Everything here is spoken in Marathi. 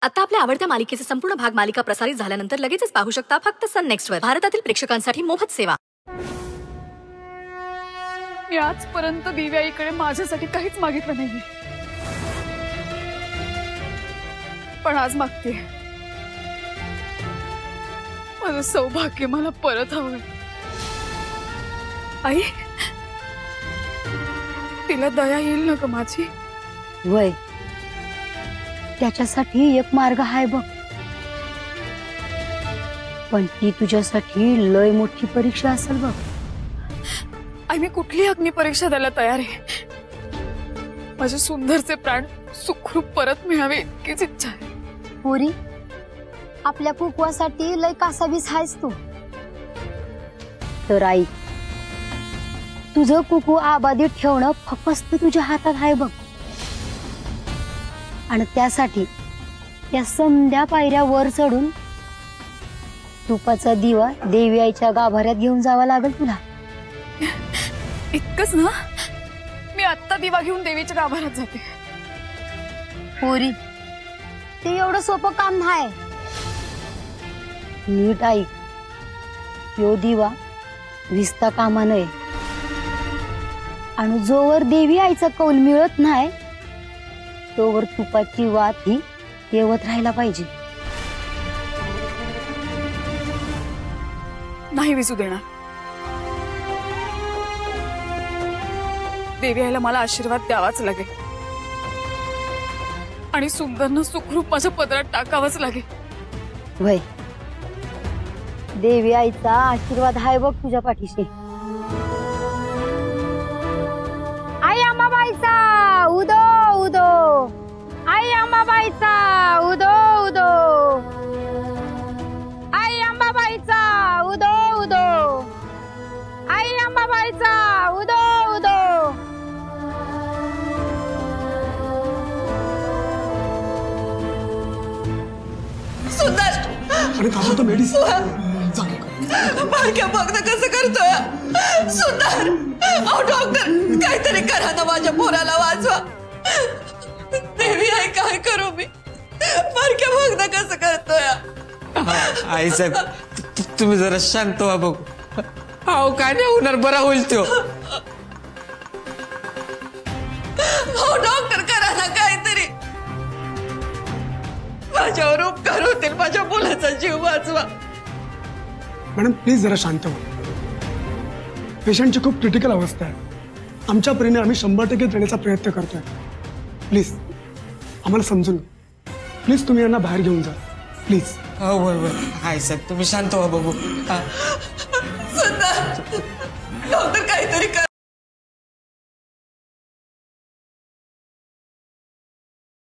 आता आपल्या आवडत्या मालिकेचे संपूर्ण भाग मालिका प्रसारित झाल्यानंतर लगेचच पाहू शकता फक्त सन नेक्स्ट वर. भारतातील प्रेक्षकांसाठी मोफत सेवा. मी आजपर्यंत दिव्याईकडे माझ्यासाठी काहीच मागितलं नाहीये, पण आज मागते. माझं सौभाग्य मला परत हवंय. आई, तिला दया येईल ना ग माझी? वय त्याच्यासाठी एक मार्ग आहे बघ, पण ती तुझ्यासाठी लय मोठी परीक्षा असेल बघ. आई, मी कुठली अग्निपरीक्षा द्यायला तयार आहे. माझे सुंदरचे प्राण सुखरूप परत मिळावे इतकीच इच्छा आहे. पोरी, आपल्या कुकवासाठी लय कासावीस आहेस तू. तर आई, तुझं कुकू आबादित ठेवणं फक्त तुझ्या हातात आहे बघ. आणि त्यासाठी त्या समध्या पायऱ्या वर चढून तुपाचा दिवा देवी आईच्या गाभाऱ्यात घेऊन जावा लागेल तुला. इतकंच ना? मी आत्ता दिवा घेऊन देवीच्या गाभाऱ्यात जाते. पोरी, ते एवढं सोपं काम नाही. नीट ऐक, यो दिवा विसता कामा नये. आणि जोवर देवी आईचा कौल मिळत नाही तोवर तुपाची वात ही येवत राहायला पाहिजे. नाही विसू देणार. देवी आईला मला आशीर्वाद द्यावाच लागेल आणि सुंदरनं सुखरूप माझ्या पदरात टाकावंच लागेल. वय, देवी आईचा आशीर्वाद आहे बघ तुझ्या पाठीशी. आई अंबाबाईचा उदो उदो, आई अंबाबाईचा उदो उदो, आई अंबाबाईचा उदो उदो, आई अंबाबाईचा उदो उदो. सुंदर, अरे थांबा तो मेडिस. बारक्या बघ ना कसं करतोय. सुंदर, अहो डॉक्टर, काहीतरी करा ना, माझ्या पोराला वाचवा. देवी आई, काय करू मी? बारक्या बघ ना कसं करतोय. आई साहेब, तुम्ही जरा शांत व्हा बघ. अहो काय नाही होणार, बरा होईल तो. हो डॉक्टर, करा ना काहीतरी. माझ्यावर उपकार होतील, माझ्या मुलाचा जीव वाचवा. मॅडम प्लीज जरा शांत व्हा. पेशंटची खूप क्रिटिकल अवस्था आहे. आमच्या परीने आम्ही 100% देण्याचा प्रयत्न करतोय. प्लीज आम्हाला समजून घ्या. प्लीज तुम्ही यांना बाहेर घेऊन जा प्लीज. हो बरोबर. आई साहेब तुम्ही शांत व्हा बघू. सुंदर,